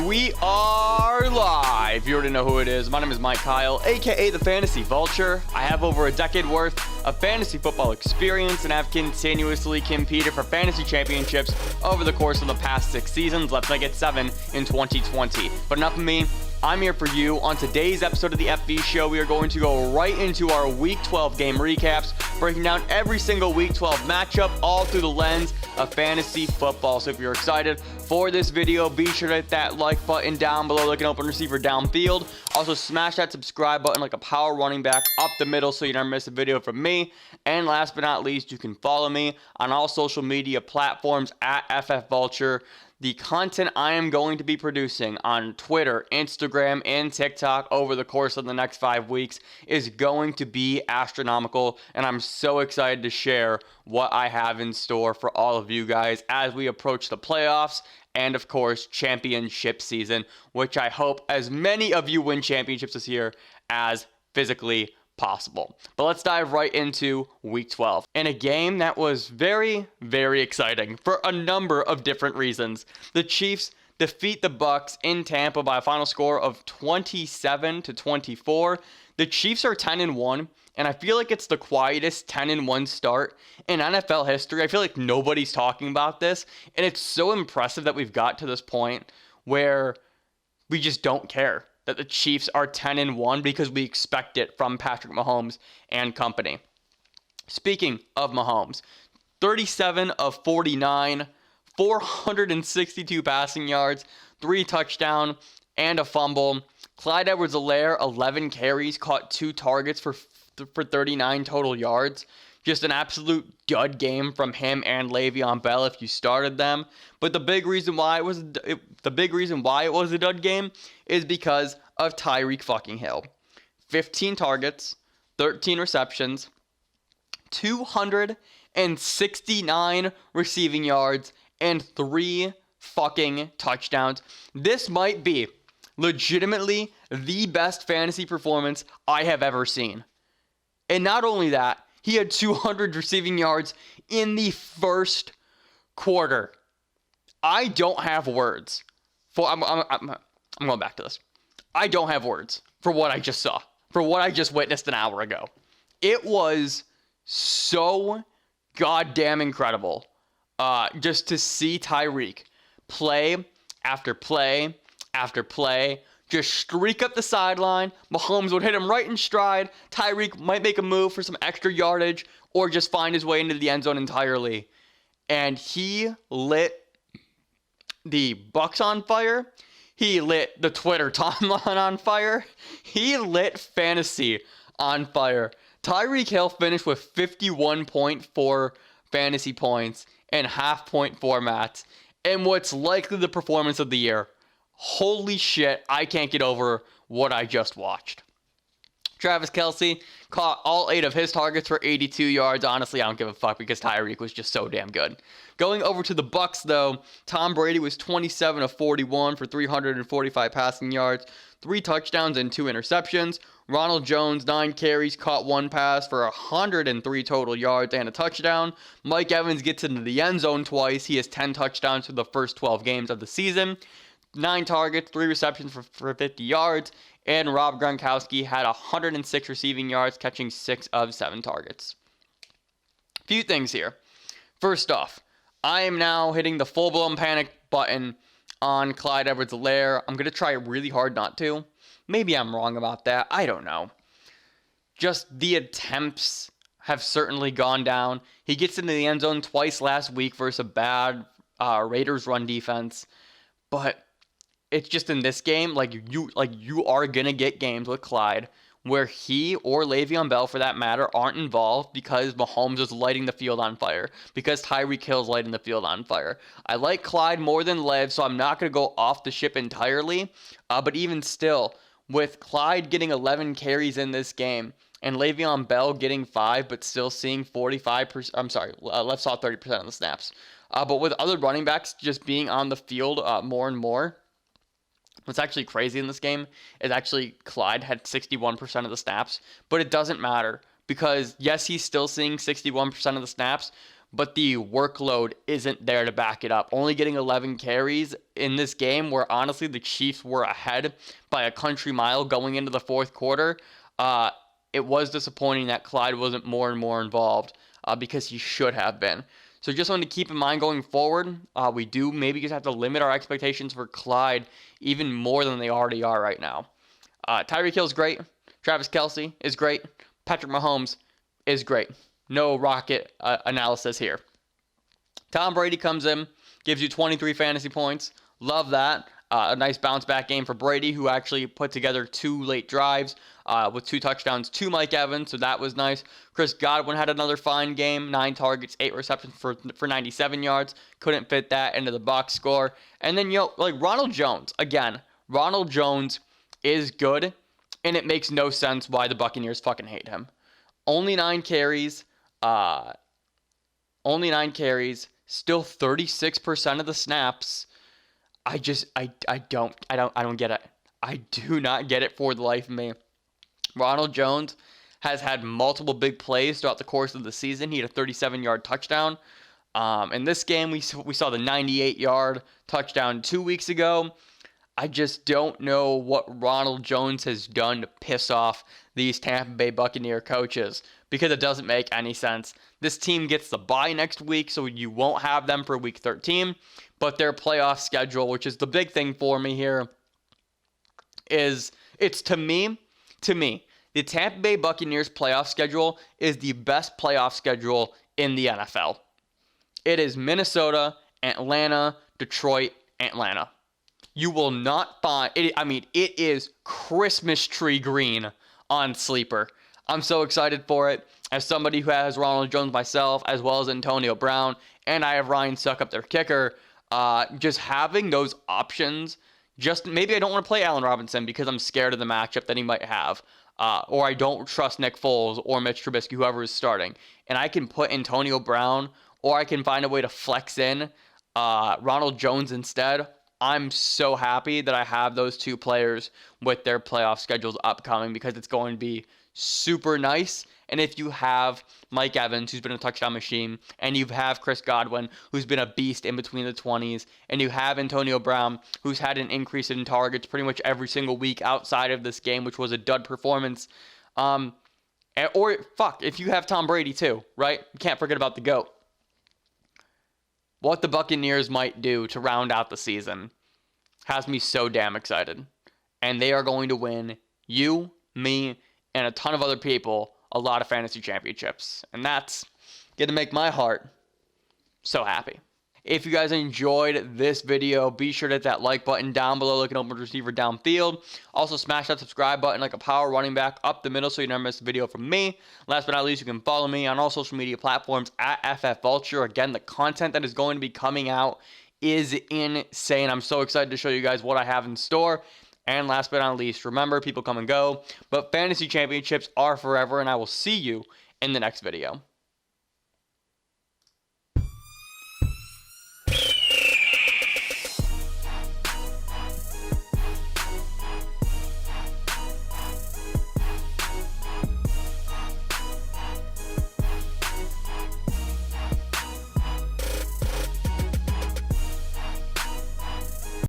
We are live. You already know who it is. My name is Mike Kyle, aka the Fantasy Vulture. I have over a decade worth of fantasy football experience and have continuously competed for fantasy championships over the course of the past 6 seasons. Let's make it 7 in 2020. But enough of me. I'm here for you. On today's episode of the FB Show, we are going to go right into our Week 12 game recaps, breaking down every single Week 12 matchup, all through the lens of fantasy football. So if you're excited for this video, be sure to hit that like button down below like an open receiver downfield. Also, smash that subscribe button like a power running back up the middle so you never miss a video from me. And last but not least, you can follow me on all social media platforms at FFVulture. The content I am going to be producing on Twitter, Instagram, and TikTok over the course of the next 5 weeks is going to be astronomical, and I'm so excited to share what I have in store for all of you guys as we approach the playoffs and, of course, championship season, which I hope as many of you win championships this year as physically possible. But let's dive right into Week 12 in a game that was very, very exciting for a number of different reasons. The Chiefs defeat the Bucs in Tampa by a final score of 27-24. The Chiefs are 10-1, and I feel like it's the quietest 10-1 start in NFL history. I feel like nobody's talking about this, and it's so impressive that we've got to this point where we just don't care that the Chiefs are 10-1 because we expect it from Patrick Mahomes and company. Speaking of Mahomes, 37 of 49, 462 passing yards, 3 touchdowns, and a fumble. Clyde Edwards-Helaire, 11 carries, caught 2 targets for 39 total yards. Just an absolute dud game from him and Le'Veon Bell if you started them. But the big reason why it was a dud game is because of Tyreek fucking Hill. 15 targets, 13 receptions, 269 receiving yards, and 3 fucking touchdowns. This might be legitimately the best fantasy performance I have ever seen. And not only that, he had 200 receiving yards in the first quarter. I don't have words for. I'm going back to this. I don't have words for what I just saw, for what I just witnessed an hour ago. It was so goddamn incredible, just to see Tyreek play after play after play. Just streak up the sideline. Mahomes would hit him right in stride. Tyreek might make a move for some extra yardage or just find his way into the end zone entirely. And he lit the Bucs on fire. He lit the Twitter timeline on fire. He lit fantasy on fire. Tyreek Hill finished with 51.4 fantasy points and half point formats. And what's likely the performance of the year. Holy shit, I can't get over what I just watched. Travis Kelce caught all 8 of his targets for 82 yards. Honestly, I don't give a fuck because Tyreek was just so damn good. Going over to the Bucs, though, Tom Brady was 27 of 41 for 345 passing yards, 3 touchdowns and 2 interceptions. Ronald Jones, 9 carries, caught 1 pass for 103 total yards and a touchdown. Mike Evans gets into the end zone twice. He has 10 touchdowns for the first 12 games of the season. 9 targets, 3 receptions for 50 yards, and Rob Gronkowski had 106 receiving yards, catching 6 of 7 targets. Few things here. First off, I am now hitting the full-blown panic button on Clyde Edwards-Helaire. I'm going to try really hard not to. Maybe I'm wrong about that. I don't know. Just the attempts have certainly gone down. He gets into the end zone twice last week versus a bad Raiders run defense, but it's just in this game, you are gonna get games with Clyde where he or Le'Veon Bell, for that matter, aren't involved because Mahomes is lighting the field on fire, because Tyreek Hill is lighting the field on fire. I like Clyde more than Lev, so I'm not gonna go off the ship entirely. But even still, with Clyde getting 11 carries in this game and Le'Veon Bell getting 5, but still seeing 45%. I'm sorry, Lev saw 30% of the snaps. But with other running backs just being on the field more and more. What's actually crazy in this game is actually Clyde had 61% of the snaps, but it doesn't matter because, yes, he's still seeing 61% of the snaps, but the workload isn't there to back it up. Only getting 11 carries in this game where honestly the Chiefs were ahead by a country mile going into the fourth quarter. It was disappointing that Clyde wasn't more and more involved because he should have been. So just wanted to keep in mind going forward, we do maybe just have to limit our expectations for Clyde even more than they already are right now. Tyreek Hill is great. Travis Kelce is great. Patrick Mahomes is great. No rocket analysis here. Tom Brady comes in, gives you 23 fantasy points. Love that. A nice bounce back game for Brady, who actually put together 2 late drives with 2 touchdowns to Mike Evans, so that was nice. Chris Godwin had another fine game, 9 targets, 8 receptions for 97 yards. Couldn't fit that into the box score. And then, Ronald Jones, again, Ronald Jones is good, and it makes no sense why the Buccaneers fucking hate him. Only 9 carries, still 36% of the snaps. I don't get it. I do not get it for the life of me. Ronald Jones has had multiple big plays throughout the course of the season. He had a 37-yard touchdown. In this game, we saw the 98-yard touchdown 2 weeks ago. I just don't know what Ronald Jones has done to piss off these Tampa Bay Buccaneer coaches because it doesn't make any sense. This team gets the bye next week, so you won't have them for week 13. But their playoff schedule, which is the big thing for me here, it's to me, the Tampa Bay Buccaneers playoff schedule is the best playoff schedule in the NFL. It is Minnesota, Atlanta, Detroit, Atlanta. You will not find it. I mean, it is Christmas tree green on Sleeper. I'm so excited for it. As somebody who has Ronald Jones myself, as well as Antonio Brown, and I have Ryan Suck up their kicker, just having those options, just maybe I don't want to play Allen Robinson because I'm scared of the matchup that he might have, or I don't trust Nick Foles or Mitch Trubisky, whoever is starting, and I can put Antonio Brown, or I can find a way to flex in Ronald Jones instead. I'm so happy that I have those 2 players with their playoff schedules upcoming because it's going to be super nice. And if you have Mike Evans, who's been a touchdown machine, and you have Chris Godwin, who's been a beast in between the 20s, and you have Antonio Brown, who's had an increase in targets pretty much every single week outside of this game, which was a dud performance. If you have Tom Brady too, right? You can't forget about the GOAT. What the Buccaneers might do to round out the season has me so damn excited. And they are going to win you, me, and a ton of other people a lot of fantasy championships. And that's going to make my heart so happy. If you guys enjoyed this video, be sure to hit that like button down below, like an open receiver downfield. Also, smash that subscribe button like a power running back up the middle so you never miss a video from me. Last but not least, you can follow me on all social media platforms at FFVulture. Again, the content that is going to be coming out is insane. I'm so excited to show you guys what I have in store. And last but not least, remember, people come and go, but fantasy championships are forever, and I will see you in the next video.